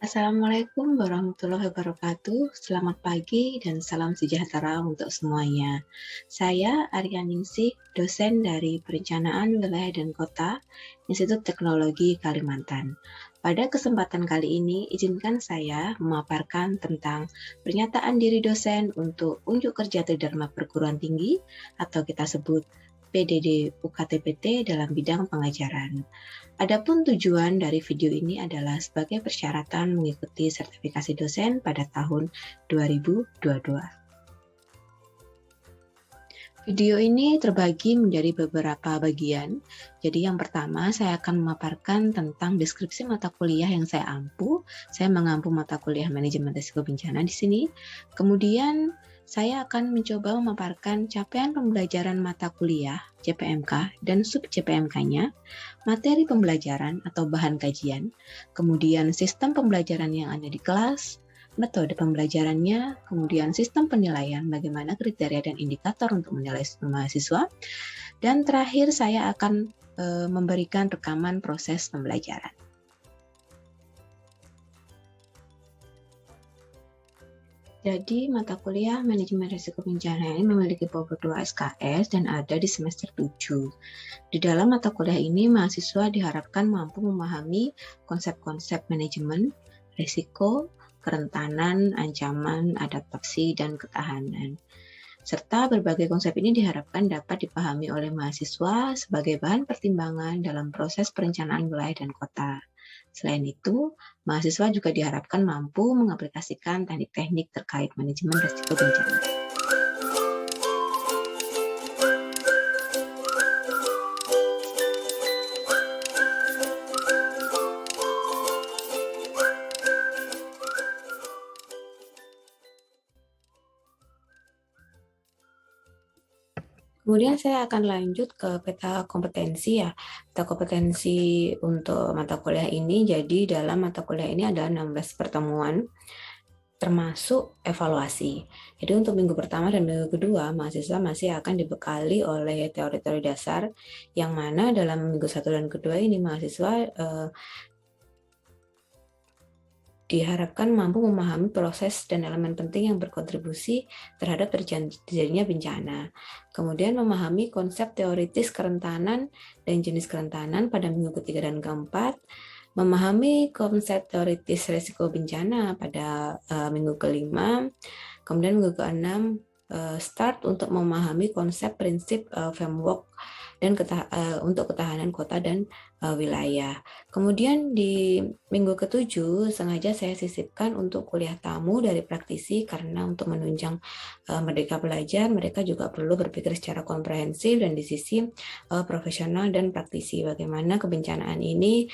Assalamualaikum warahmatullahi wabarakatuh. Selamat pagi dan salam sejahtera untuk semuanya. Saya Arya Ningsih, dosen dari Perencanaan Wilayah dan Kota, Institut Teknologi Kalimantan. Pada kesempatan kali ini, izinkan saya memaparkan tentang pernyataan diri dosen untuk unjuk kerja Tridharma Perguruan Tinggi atau kita sebut PDD UKT-PT dalam bidang pengajaran. Adapun tujuan dari video ini adalah sebagai persyaratan mengikuti sertifikasi dosen pada tahun 2022. Video ini terbagi menjadi beberapa bagian. Jadi yang pertama saya akan memaparkan tentang deskripsi mata kuliah yang saya ampu. Saya mengampu mata kuliah manajemen risiko bencana di sini. Kemudian saya akan mencoba memaparkan capaian pembelajaran mata kuliah CPMK dan sub CPMK-nya, materi pembelajaran atau bahan kajian, kemudian sistem pembelajaran yang ada di kelas, metode pembelajarannya, kemudian sistem penilaian, bagaimana kriteria dan indikator untuk menilai mahasiswa, dan terakhir saya akan memberikan rekaman proses pembelajaran. Jadi, mata kuliah manajemen risiko bencana ini memiliki bobot 2 SKS dan ada di semester 7. Di dalam mata kuliah ini, mahasiswa diharapkan mampu memahami konsep-konsep manajemen, risiko, kerentanan, ancaman, adaptasi, dan ketahanan. Serta berbagai konsep ini diharapkan dapat dipahami oleh mahasiswa sebagai bahan pertimbangan dalam proses perencanaan wilayah dan kota. Selain itu, mahasiswa juga diharapkan mampu mengaplikasikan teknik-teknik terkait manajemen risiko bencana. Kemudian saya akan lanjut ke peta kompetensi ya. Peta kompetensi untuk mata kuliah ini, jadi dalam mata kuliah ini ada 16 pertemuan, termasuk evaluasi. Jadi untuk minggu pertama dan minggu kedua, mahasiswa masih akan dibekali oleh teori-teori dasar, yang mana dalam minggu 1 dan kedua ini mahasiswa diharapkan mampu memahami proses dan elemen penting yang berkontribusi terhadap terjadinya bencana. Kemudian memahami konsep teoritis kerentanan dan jenis kerentanan pada minggu ketiga dan keempat, memahami konsep teoritis risiko bencana pada minggu kelima, kemudian minggu keenam start untuk memahami konsep prinsip framework dan untuk ketahanan kota dan wilayah. Kemudian di minggu ketujuh sengaja saya sisipkan untuk kuliah tamu dari praktisi, karena untuk menunjang merdeka belajar, mereka juga perlu berpikir secara komprehensif dan di sisi profesional dan praktisi. Bagaimana kebencanaan ini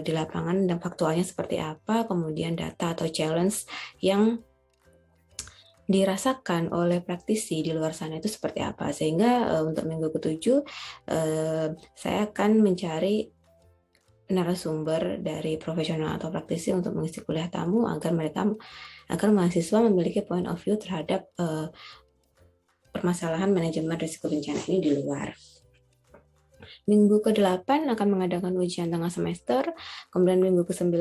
di lapangan dan faktualnya seperti apa, kemudian data atau challenge yang dirasakan oleh praktisi di luar sana itu seperti apa. Sehingga untuk minggu ketujuh saya akan mencari narasumber dari profesional atau praktisi untuk mengisi kuliah tamu agar mahasiswa memiliki point of view terhadap permasalahan manajemen risiko bencana ini di luar. Minggu ke-8 akan mengadakan ujian tengah semester, kemudian minggu ke-9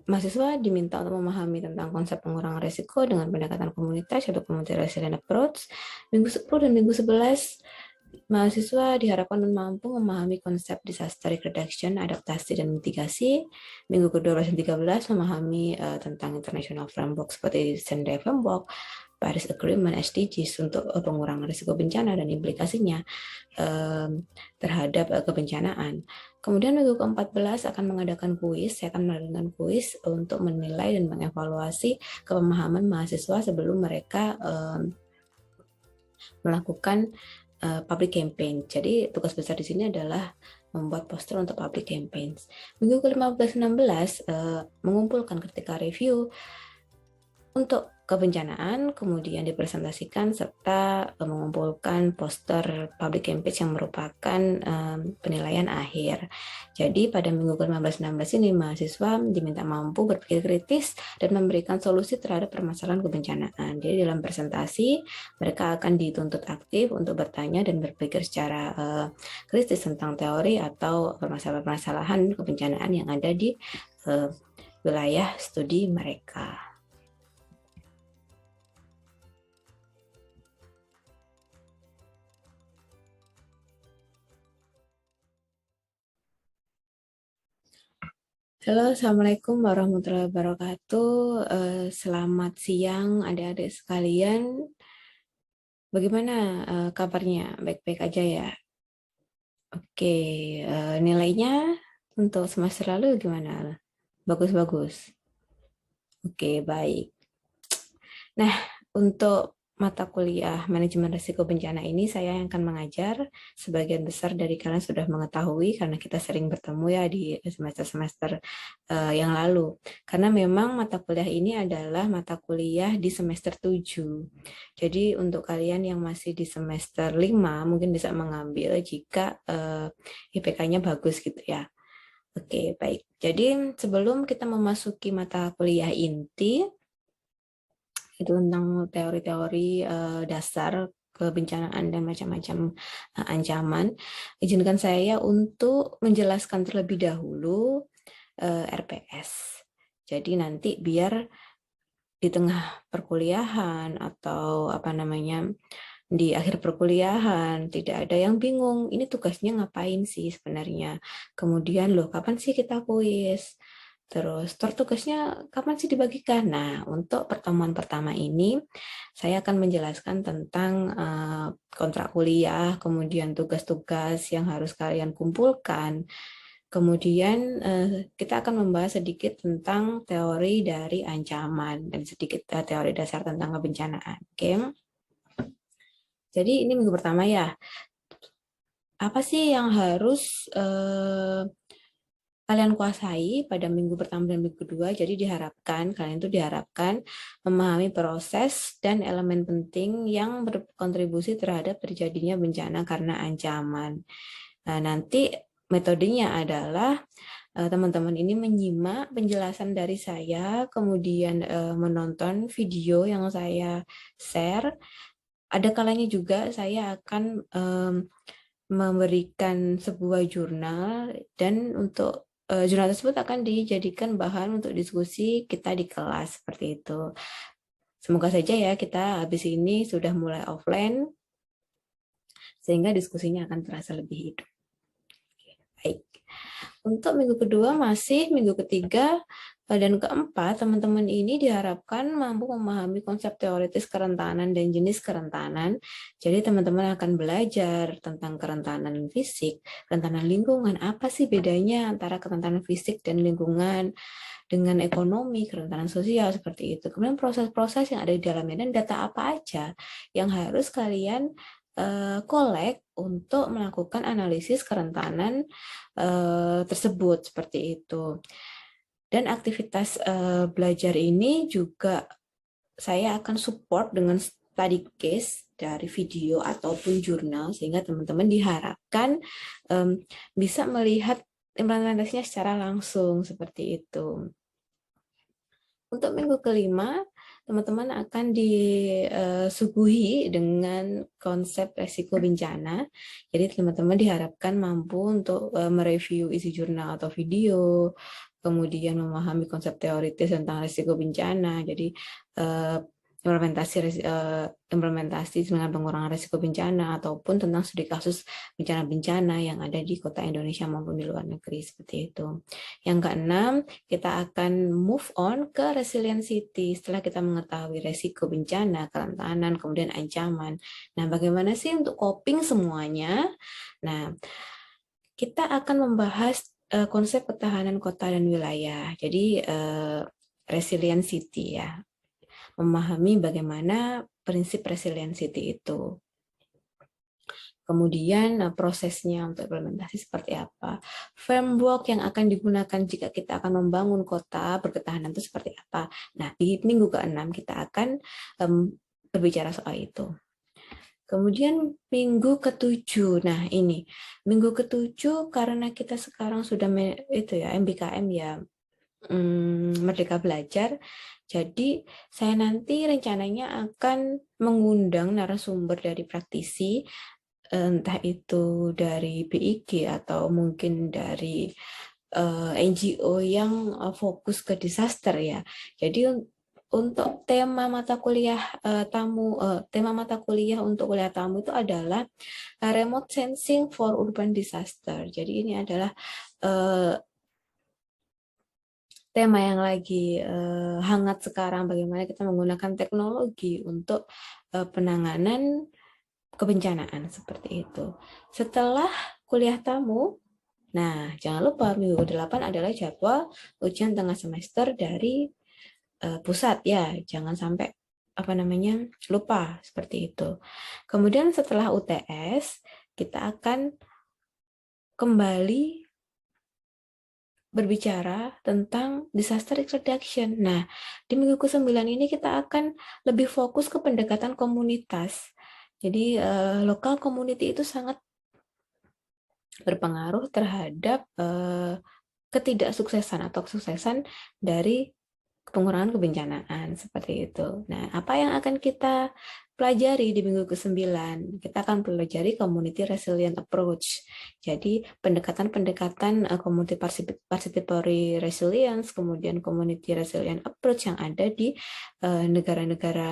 mahasiswa diminta untuk memahami tentang konsep pengurangan risiko dengan pendekatan komunitas atau community resilient approach. Minggu 10 dan minggu 11 mahasiswa diharapkan mampu memahami konsep disaster risk reduction, adaptasi dan mitigasi. Minggu ke-12 dan 13 memahami tentang international framework seperti Sendai Framework, Paris Agreement, SDGs untuk pengurangan risiko bencana dan implikasinya terhadap kebencanaan. Kemudian minggu ke-14 akan mengadakan kuis. Saya akan mengadakan kuis untuk menilai dan mengevaluasi kepemahaman mahasiswa sebelum mereka melakukan public campaign. Jadi tugas besar di sini adalah membuat poster untuk public campaigns. Minggu ke-15-16 mengumpulkan ketika review untuk kebencanaan, kemudian dipresentasikan serta mengumpulkan poster public campaign yang merupakan penilaian akhir. Jadi pada minggu ke-15-16 ini mahasiswa diminta mampu berpikir kritis dan memberikan solusi terhadap permasalahan kebencanaan. Jadi dalam presentasi mereka akan dituntut aktif untuk bertanya dan berpikir secara kritis tentang teori atau permasalahan kebencanaan yang ada di wilayah studi mereka. Halo, Assalamualaikum warahmatullahi wabarakatuh. Selamat siang adik-adik sekalian. Bagaimana kabarnya? Baik-baik aja ya? Oke, nilainya untuk semester lalu gimana? Bagus-bagus. Oke, baik. Nah, untuk mata kuliah manajemen risiko bencana ini saya yang akan mengajar. Sebagian besar dari kalian sudah mengetahui karena kita sering bertemu ya di semester-semester yang lalu. Karena memang mata kuliah ini adalah mata kuliah di semester 7. Jadi untuk kalian yang masih di semester 5 mungkin bisa mengambil jika IPK-nya bagus gitu ya. Oke, baik. Jadi sebelum kita memasuki mata kuliah inti, itu tentang teori-teori dasar kebencanaan dan macam-macam ancaman. Izinkan saya untuk menjelaskan terlebih dahulu RPS. Jadi nanti biar di tengah perkuliahan atau di akhir perkuliahan tidak ada yang bingung, ini tugasnya ngapain sih sebenarnya. Kemudian loh, kapan sih kita kuis? Terus tugasnya kapan sih dibagikan? Nah, untuk pertemuan pertama ini saya akan menjelaskan tentang kontrak kuliah, kemudian tugas-tugas yang harus kalian kumpulkan. Kemudian kita akan membahas sedikit tentang teori dari ancaman dan sedikit teori dasar tentang kebencanaan. Oke. Jadi ini minggu pertama ya. Apa sih yang harus kalian kuasai pada minggu pertama dan minggu kedua? Jadi kalian itu diharapkan memahami proses dan elemen penting yang berkontribusi terhadap terjadinya bencana karena ancaman. Nah, nanti metodenya adalah teman-teman ini menyimak penjelasan dari saya, kemudian menonton video yang saya share. Ada kalanya juga saya akan memberikan sebuah jurnal dan untuk jurnal tersebut akan dijadikan bahan untuk diskusi kita di kelas seperti itu. Semoga saja ya kita habis ini sudah mulai offline sehingga diskusinya akan terasa lebih hidup. Baik. Untuk minggu kedua minggu ketiga dan keempat, teman-teman ini diharapkan mampu memahami konsep teoritis kerentanan dan jenis kerentanan. Jadi teman-teman akan belajar tentang kerentanan fisik, kerentanan lingkungan. Apa sih bedanya antara kerentanan fisik dan lingkungan dengan ekonomi, kerentanan sosial seperti itu. Kemudian proses-proses yang ada di dalamnya dan data apa aja yang harus kalian kolek untuk melakukan analisis kerentanan tersebut seperti itu. Dan aktivitas belajar ini juga saya akan support dengan study case dari video ataupun jurnal sehingga teman-teman diharapkan bisa melihat implementasinya secara langsung seperti itu. Untuk minggu kelima, teman-teman akan disuguhi dengan konsep resiko bencana. Jadi teman-teman diharapkan mampu untuk mereview isi jurnal atau video, kemudian memahami konsep teoritis tentang risiko bencana. Jadi implementasi dengan pengurangan risiko bencana ataupun tentang studi kasus bencana-bencana yang ada di kota Indonesia maupun di luar negeri seperti itu. Yang keenam, kita akan move on ke resiliency setelah kita mengetahui risiko bencana, kerentanan, kemudian ancaman. Nah, bagaimana sih untuk coping semuanya? Nah, kita akan membahas konsep ketahanan kota dan wilayah. Jadi resiliency ya. Memahami bagaimana prinsip resiliency itu. Kemudian prosesnya untuk implementasi seperti apa. Framework yang akan digunakan jika kita akan membangun kota berketahanan itu seperti apa. Nah, di minggu ke-6 kita akan berbicara soal itu. Kemudian minggu ke-7, nah ini minggu ke-7 karena kita sekarang sudah itu ya MBKM ya, Merdeka Belajar. Jadi saya nanti rencananya akan mengundang narasumber dari praktisi, entah itu dari BIG atau mungkin dari NGO yang fokus ke disaster ya. Jadi untuk tema mata kuliah tema mata kuliah untuk kuliah tamu itu adalah remote sensing for urban disaster. Jadi ini adalah tema yang lagi hangat sekarang, bagaimana kita menggunakan teknologi untuk penanganan kebencanaan seperti itu. Setelah kuliah tamu, nah jangan lupa minggu ke-8 adalah jadwal ujian tengah semester dari pusat ya, jangan sampai lupa seperti itu. Kemudian setelah UTS kita akan kembali berbicara tentang disaster risk reduction. Nah, di minggu ke-9 ini kita akan lebih fokus ke pendekatan komunitas. Jadi lokal community itu sangat berpengaruh terhadap ketidaksuksesan atau kesuksesan dari pengurangan kebencanaan seperti itu. Nah, apa yang akan kita pelajari di minggu ke-9? Kita akan pelajari community resilient approach. Jadi, pendekatan-pendekatan community participatory resilience, kemudian community resilient approach yang ada di negara-negara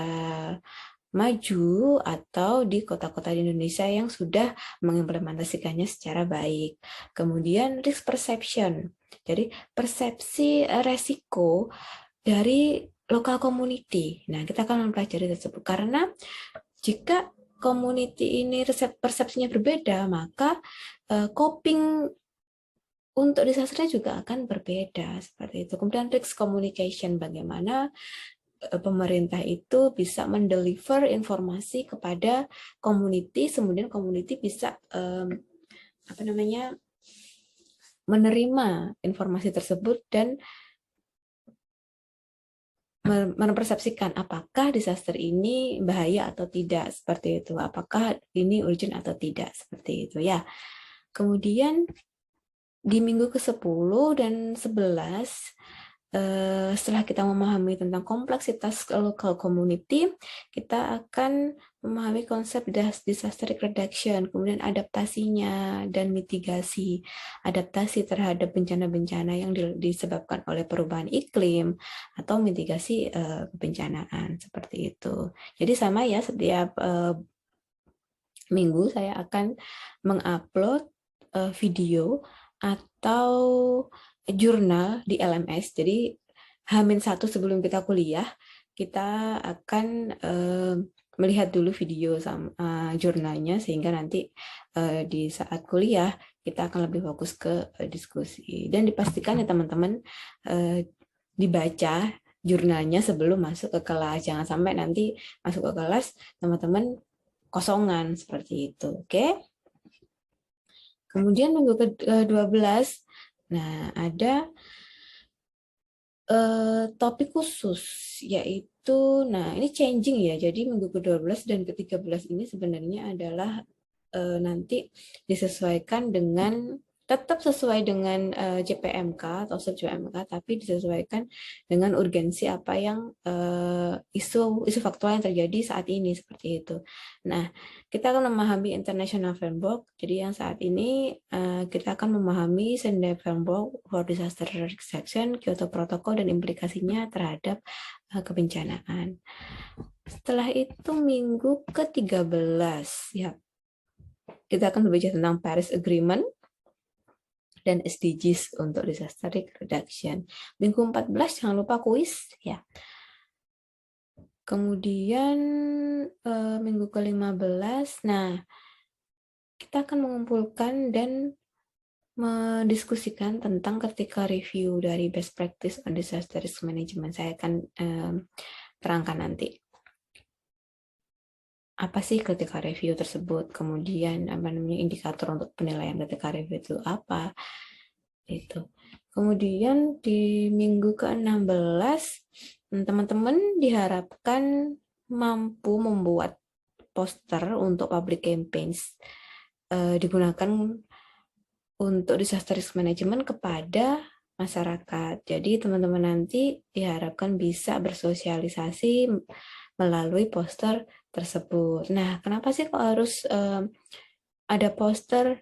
maju atau di kota-kota di Indonesia yang sudah mengimplementasikannya secara baik. Kemudian risk perception. Jadi, persepsi resiko dari lokal community. Nah, kita akan mempelajari tersebut karena jika community ini persepsinya berbeda, maka coping untuk disasternya juga akan berbeda seperti itu. Kemudian risk communication, bagaimana pemerintah itu bisa mendeliver informasi kepada community, kemudian community bisa menerima informasi tersebut dan mempersepsikan apakah disaster ini bahaya atau tidak, seperti itu. Apakah ini urgent atau tidak, seperti itu ya. Kemudian di minggu ke-10 dan 11 setelah kita memahami tentang kompleksitas local community, kita akan memahami konsep disaster reduction, kemudian adaptasinya dan mitigasi, adaptasi terhadap bencana-bencana yang disebabkan oleh perubahan iklim atau mitigasi kebencanaan seperti itu. Jadi sama ya, setiap minggu saya akan mengupload video atau jurnal di LMS. Jadi H-1 sebelum kita kuliah, kita akan melihat dulu video sama jurnalnya, sehingga nanti di saat kuliah kita akan lebih fokus ke diskusi. Dan dipastikan ya teman-teman dibaca jurnalnya sebelum masuk ke kelas. Jangan sampai nanti masuk ke kelas teman-teman kosongan seperti itu. Oke? Kemudian minggu ke-12, nah ada topik khusus, yaitu, nah ini changing ya, jadi minggu ke-12 dan ke-13 ini sebenarnya adalah nanti disesuaikan dengan, tetap sesuai dengan JPMK atau sub-JPMK, tapi disesuaikan dengan urgensi apa yang isu faktual yang terjadi saat ini, seperti itu. Nah, kita akan memahami International Framework. Jadi yang saat ini kita akan memahami Sendai Framework for Disaster Reduction, Kyoto Protocol, dan implikasinya terhadap kebencanaan. Setelah itu minggu ke-13 ya, kita akan berbicara tentang Paris Agreement dan SDGs untuk disaster reduction. Minggu 14 jangan lupa kuis ya. Kemudian minggu ke-15, nah kita akan mengumpulkan dan mendiskusikan tentang ketika review dari best practice on disaster risk management. Saya akan terangkan nanti. apa sih critical review tersebut, kemudian apa namanya indikator untuk penilaian critical review itu apa, itu. Kemudian di minggu ke-16 teman-teman diharapkan mampu membuat poster untuk public campaigns digunakan untuk disaster risk management kepada masyarakat. Jadi teman-teman nanti diharapkan bisa bersosialisasi melalui poster tersebut. Nah, kenapa sih kok harus ada poster?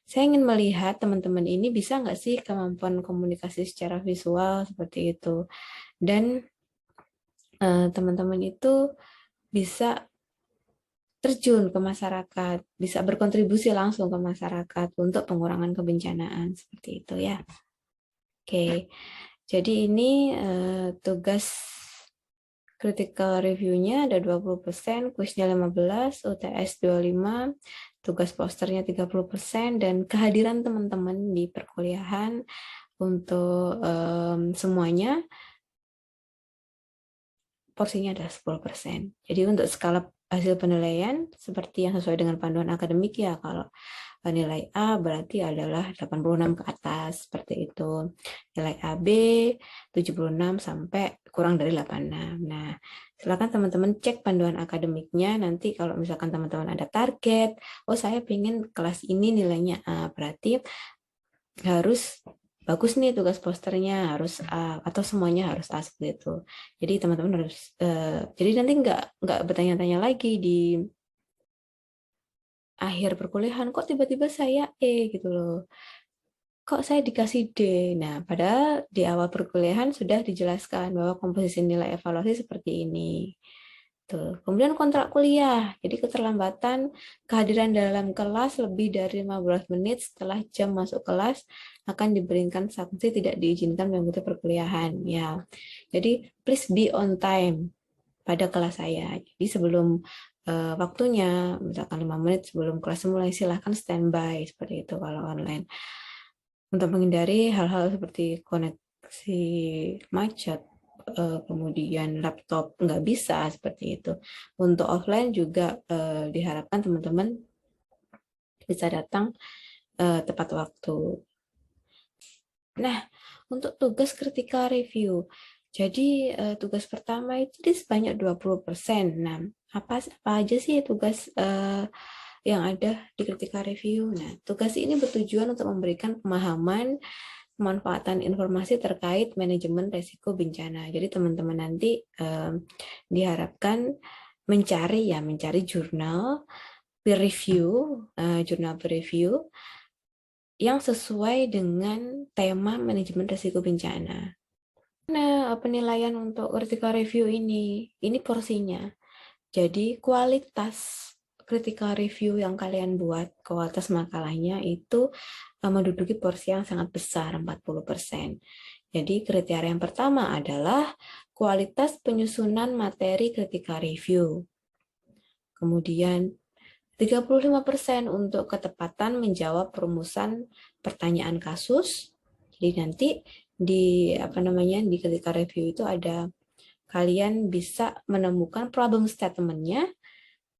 Saya ingin melihat teman-teman ini bisa nggak sih kemampuan komunikasi secara visual seperti itu. Dan teman-teman itu bisa terjun ke masyarakat, bisa berkontribusi langsung ke masyarakat untuk pengurangan kebencanaan seperti itu ya. Oke, jadi ini tugas critical review-nya ada 20%, kuisnya 15, UTS 25, tugas posternya 30%, dan kehadiran teman-teman di perkuliahan untuk semuanya porsinya adalah 10%. Jadi untuk skala hasil penilaian seperti yang sesuai dengan panduan akademik ya, kalau nilai A berarti adalah 86 ke atas seperti itu. Nilai AB 76 sampai kurang dari 86. Nah, silakan teman-teman cek panduan akademiknya. Nanti kalau misalkan teman-teman ada target, oh saya pengen kelas ini nilainya A, berarti harus bagus nih tugas posternya harus A atau semuanya harus A seperti itu. Jadi teman-teman harus jadi nanti nggak bertanya-tanya lagi di akhir perkuliahan kok tiba-tiba saya E gitu loh. Kok saya dikasih D? Nah, padahal di awal perkuliahan sudah dijelaskan bahwa komposisi nilai evaluasi seperti ini. Tuh. Kemudian kontrak kuliah. Jadi keterlambatan kehadiran dalam kelas lebih dari 15 menit setelah jam masuk kelas akan diberikan sanksi tidak diizinkan mengikuti perkuliahan. Ya. Jadi please be on time pada kelas saya. Jadi sebelum waktunya, misalkan 5 menit sebelum kelas mulai, silahkan standby seperti itu kalau online. Untuk menghindari hal-hal seperti koneksi macet, kemudian laptop nggak bisa seperti itu. Untuk offline juga diharapkan teman-teman bisa datang tepat waktu. Nah, untuk tugas critical review. Jadi tugas pertama itu sebanyak 20%. Nah, apa aja sih tugas yang ada di critical review? Nah, tugas ini bertujuan untuk memberikan pemahaman pemanfaatan informasi terkait manajemen resiko bencana. Jadi teman-teman nanti diharapkan mencari jurnal peer review, yang sesuai dengan tema manajemen resiko bencana. Nah, penilaian untuk critical review ini porsinya. Jadi kualitas critical review yang kalian buat, kualitas makalahnya itu menduduki porsi yang sangat besar, 40%. Jadi kriteria yang pertama adalah kualitas penyusunan materi critical review. Kemudian 35% untuk ketepatan menjawab perumusan pertanyaan kasus. Jadi nanti di critical review itu ada kalian bisa menemukan problem statement-nya,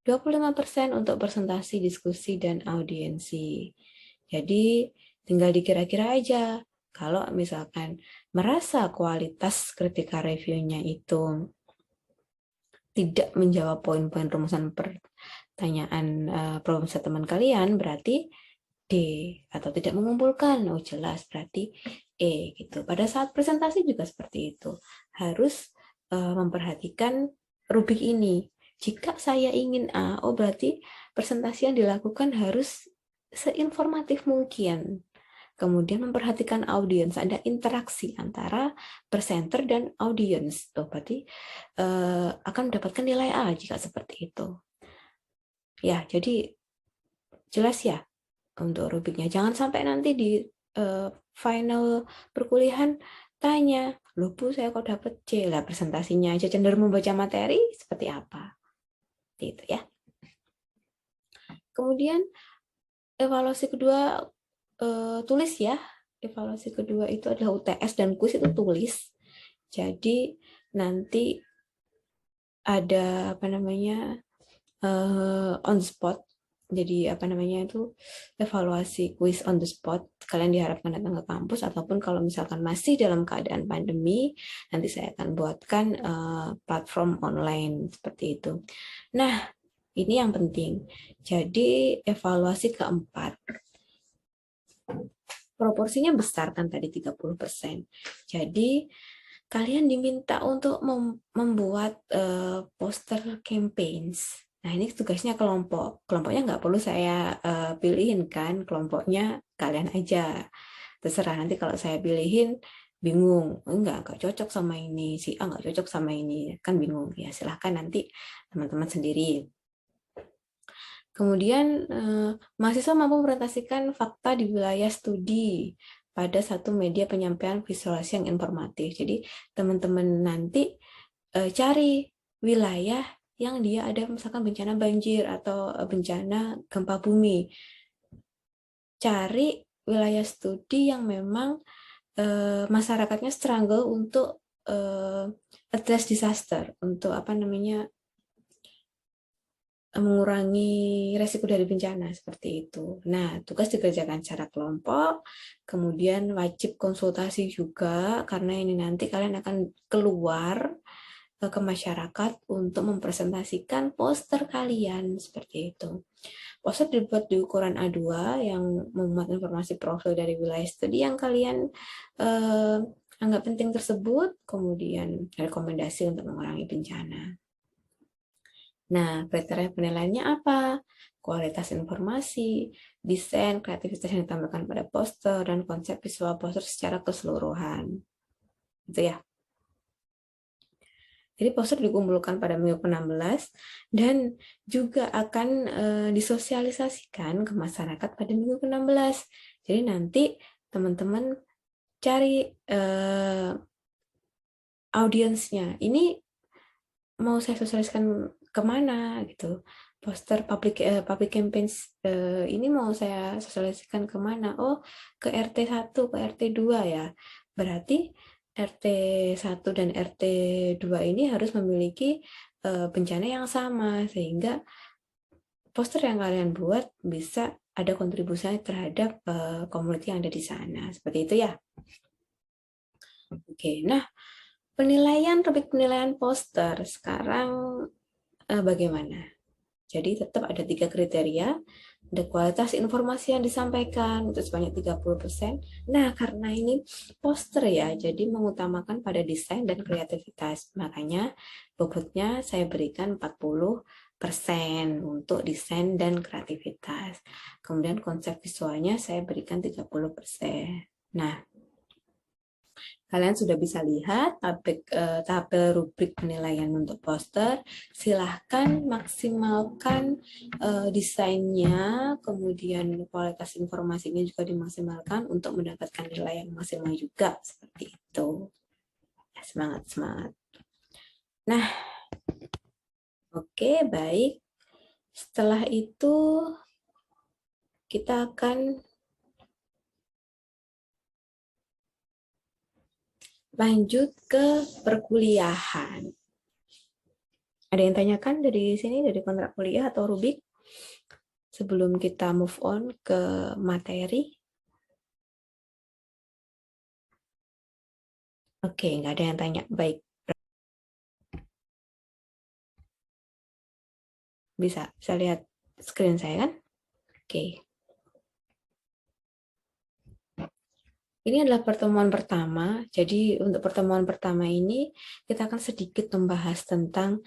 25% untuk presentasi, diskusi, dan audiensi. Jadi tinggal dikira-kira aja. Kalau misalkan merasa kualitas critical review-nya itu tidak menjawab poin-poin rumusan pertanyaan problem statement kalian, berarti D, atau tidak mengumpulkan. Oh jelas, berarti E gitu. Pada saat presentasi juga seperti itu. Harus memperhatikan rubrik ini. Jika saya ingin A, oh berarti presentasi yang dilakukan harus seinformatif mungkin. Kemudian memperhatikan audiens, ada interaksi antara presenter dan audiens. Oh, berarti akan mendapatkan nilai A jika seperti itu. Ya, jadi jelas ya untuk rubriknya. Jangan sampai nanti di final perkuliahan tanya, loh Bu, saya kok dapat C. Lah presentasinya aja cenderung membaca materi seperti apa. Itu ya. Kemudian evaluasi kedua tulis ya. Evaluasi kedua itu adalah UTS dan kuis itu tulis. Jadi nanti ada on the spot. Jadi apa namanya itu evaluasi quiz on the spot. Kalian diharapkan datang ke kampus ataupun kalau misalkan masih dalam keadaan pandemi, nanti saya akan buatkan platform online seperti itu. Nah, ini yang penting. Jadi evaluasi keempat. Proporsinya besar kan tadi 30%. Jadi kalian diminta untuk membuat poster campaigns. Nah, ini tugasnya kelompok. Kelompoknya nggak perlu saya pilihin kan, kelompoknya kalian aja. Terserah nanti kalau saya pilihin bingung, enggak cocok sama ini, si A nggak cocok sama ini, kan bingung. Ya silahkan nanti teman-teman sendiri. Kemudian mahasiswa mampu merepresentasikan fakta di wilayah studi pada satu media penyampaian visualisasi yang informatif. Jadi teman-teman nanti cari wilayah yang dia ada misalkan bencana banjir atau bencana gempa bumi. Cari wilayah studi yang memang masyarakatnya struggle untuk address disaster, untuk apa namanya mengurangi resiko dari bencana seperti itu. Nah, tugas dikerjakan secara kelompok, kemudian wajib konsultasi juga karena ini nanti kalian akan keluar ke masyarakat untuk mempresentasikan poster kalian seperti itu. Poster dibuat di ukuran A2 yang memuat informasi profil dari wilayah studi yang kalian anggap penting tersebut, kemudian rekomendasi untuk mengurangi bencana. Nah, kriteria penilaiannya apa? Kualitas informasi, desain, kreativitas yang ditambahkan pada poster, dan konsep visual poster secara keseluruhan. Gitu ya. Jadi poster dikumpulkan pada minggu ke-16 dan juga akan disosialisasikan ke masyarakat pada minggu ke-16. Jadi nanti teman-teman cari audiensnya. Ini mau saya sosialiskan kemana gitu, poster public campaigns ini mau saya sosialisasikan kemana? Oh, ke RT 1, ke RT 2 ya. Berarti RT 1 dan RT 2 ini harus memiliki bencana yang sama sehingga poster yang kalian buat bisa ada kontribusinya terhadap komunitas yang ada di sana. Seperti itu ya. Oke, nah topik penilaian poster sekarang bagaimana? Jadi tetap ada 3 kriteria, ada kualitas informasi yang disampaikan, itu sebanyak 30%. Nah, karena ini poster ya, jadi mengutamakan pada desain dan kreativitas. Makanya bobotnya saya berikan 40% untuk desain dan kreativitas. Kemudian konsep visualnya saya berikan 30%. Nah, kalian sudah bisa lihat tabel rubrik penilaian untuk poster. Silahkan maksimalkan desainnya, kemudian kualitas informasinya juga dimaksimalkan untuk mendapatkan nilai yang maksimal juga. Seperti itu. Ya, semangat, semangat. Nah, oke, baik. Setelah itu, kita akan lanjut ke perkuliahan. Ada yang tanyakan dari sini, dari kontrak kuliah atau rubik? Sebelum kita move on ke materi. Oke, nggak ada yang tanya. Baik. Bisa lihat screen saya kan? Oke. Ini adalah pertemuan pertama. Jadi untuk pertemuan pertama ini kita akan sedikit membahas tentang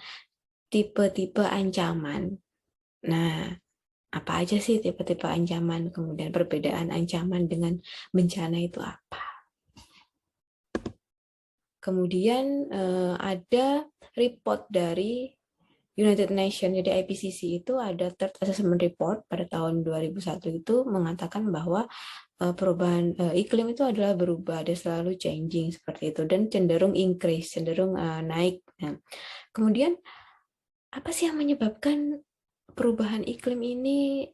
tipe-tipe ancaman. Nah, apa aja sih tipe-tipe ancaman? Kemudian perbedaan ancaman dengan bencana itu apa? Kemudian ada report dari United Nations, jadi IPCC itu ada Third Assessment Report pada tahun 2001 itu mengatakan bahwa perubahan iklim itu adalah berubah, ada selalu changing seperti itu dan cenderung increase, cenderung naik. Nah, kemudian apa sih yang menyebabkan perubahan iklim ini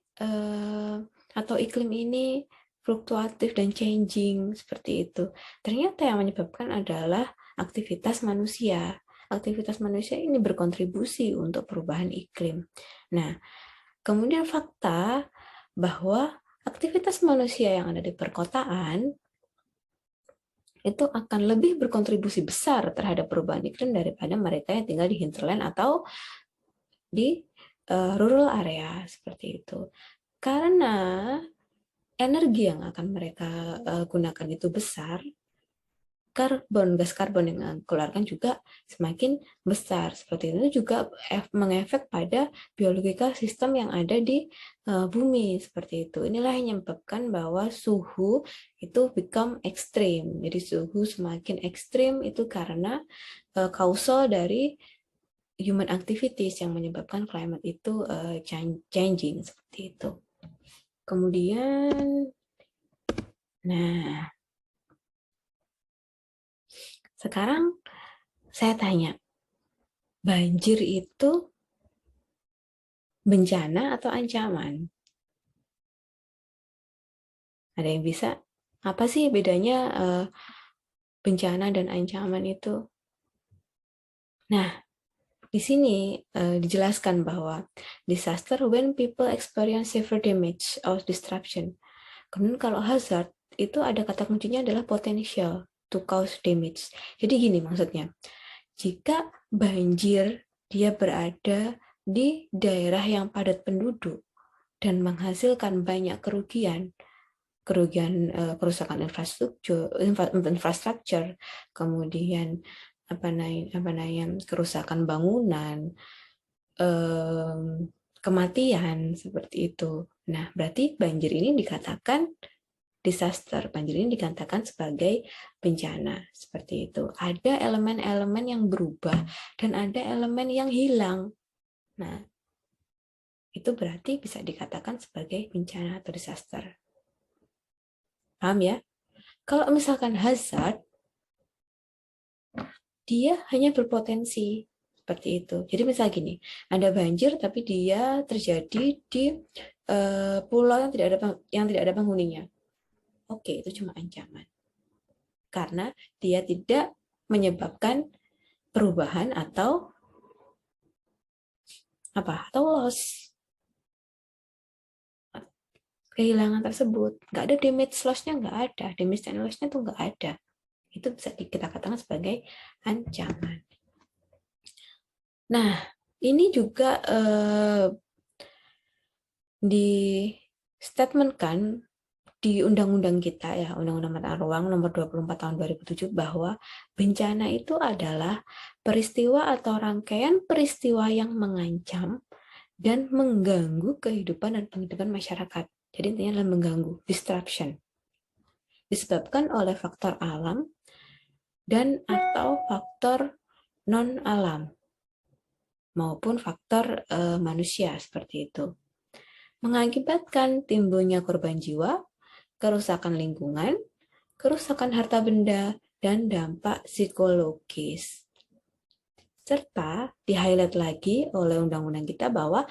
atau iklim ini fluktuatif dan changing seperti itu? Ternyata yang menyebabkan adalah aktivitas manusia. aktivitas manusia ini berkontribusi untuk perubahan iklim. Nah, kemudian fakta bahwa aktivitas manusia yang ada di perkotaan itu akan lebih berkontribusi besar terhadap perubahan iklim daripada mereka yang tinggal di hinterland atau di rural area seperti itu. Karena energi yang akan mereka gunakan itu besar, gas karbon yang dikeluarkan juga semakin besar. Seperti itu juga mengefek pada biologikal sistem yang ada di bumi. Seperti itu. Inilah yang menyebabkan bahwa suhu itu become extreme. Jadi suhu semakin ekstrim itu karena kausal dari human activities yang menyebabkan climate itu changing. Seperti itu. Kemudian, nah, sekarang saya tanya, banjir itu bencana atau ancaman? Ada yang bisa? Apa sih bedanya bencana dan ancaman itu? Nah, di sini dijelaskan bahwa disaster when people experience severe damage or disruption. Kemudian kalau hazard, itu ada kata kuncinya adalah potential to cause damage. Jadi gini maksudnya, jika banjir dia berada di daerah yang padat penduduk dan menghasilkan banyak kerugian, kerusakan infrastruktur, kemudian kerusakan bangunan, kematian seperti itu. Nah, berarti banjir ini dikatakan disaster. Banjir ini dikatakan sebagai bencana. Seperti itu. Ada elemen-elemen yang berubah dan ada elemen yang hilang. Nah, itu berarti bisa dikatakan sebagai bencana atau disaster. Paham ya? Kalau misalkan hazard, dia hanya berpotensi seperti itu. Jadi misalnya gini, ada banjir tapi dia terjadi di pulau yang tidak ada penghuninya. Oke, itu cuma ancaman. Karena dia tidak menyebabkan perubahan atau loss, kehilangan tersebut. Nggak ada damage loss-nya, nggak ada. Damage and loss-nya tuh nggak ada. Itu bisa kita katakan sebagai ancaman. Nah, ini juga di statementkan di undang-undang kita ya, Undang-Undang Tata Ruang nomor 24 tahun 2007 bahwa bencana itu adalah peristiwa atau rangkaian peristiwa yang mengancam dan mengganggu kehidupan dan penghidupan masyarakat. Jadi intinya adalah mengganggu, disruption. Disebabkan oleh faktor alam dan atau faktor non-alam maupun faktor manusia seperti itu. Mengakibatkan timbulnya korban jiwa, kerusakan lingkungan, kerusakan harta benda, dan dampak psikologis. Serta di-highlight lagi oleh undang-undang kita bahwa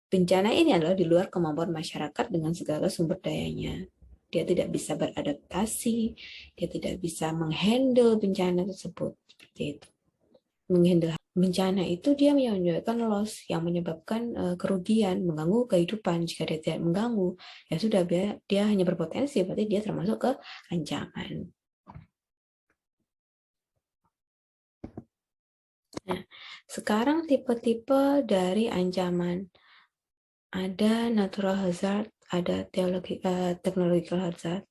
bencana ini adalah di luar kemampuan masyarakat dengan segala sumber dayanya. Dia tidak bisa beradaptasi, dia tidak bisa menghandle bencana tersebut. Seperti itu. Menghandle bencana itu dia menyebabkan loss, yang menyebabkan kerugian, mengganggu kehidupan. Jika dia tidak mengganggu, ya sudah, dia hanya berpotensi, berarti dia termasuk ke ancaman. Nah, sekarang tipe-tipe dari ancaman. Ada natural hazard, ada technological hazard.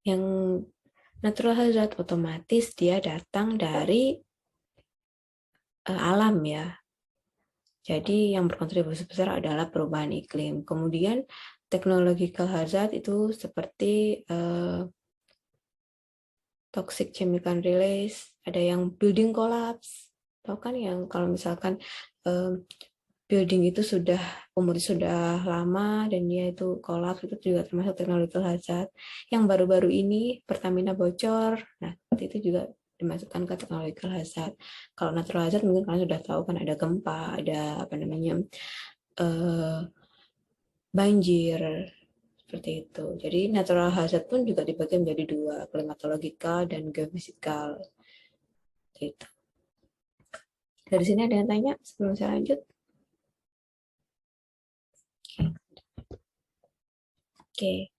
Yang natural hazard otomatis dia datang dari alam ya. Jadi yang berkontribusi besar adalah perubahan iklim. Kemudian technological hazard itu seperti toxic chemical release, ada yang building collapse. Tahu kan yang kalau misalkan building itu umurnya sudah lama dan dia itu collapse, itu juga termasuk technological hazard. Yang baru-baru ini Pertamina bocor, nah itu juga dimasukkan ke technological hazard. Kalau natural hazard mungkin kalian sudah tahu kan, ada gempa, ada banjir, seperti itu. Jadi natural hazard pun juga dibagi menjadi dua, klimatological dan geofisikal. Gitu. Dari sini ada yang tanya sebelum saya lanjut? Oke.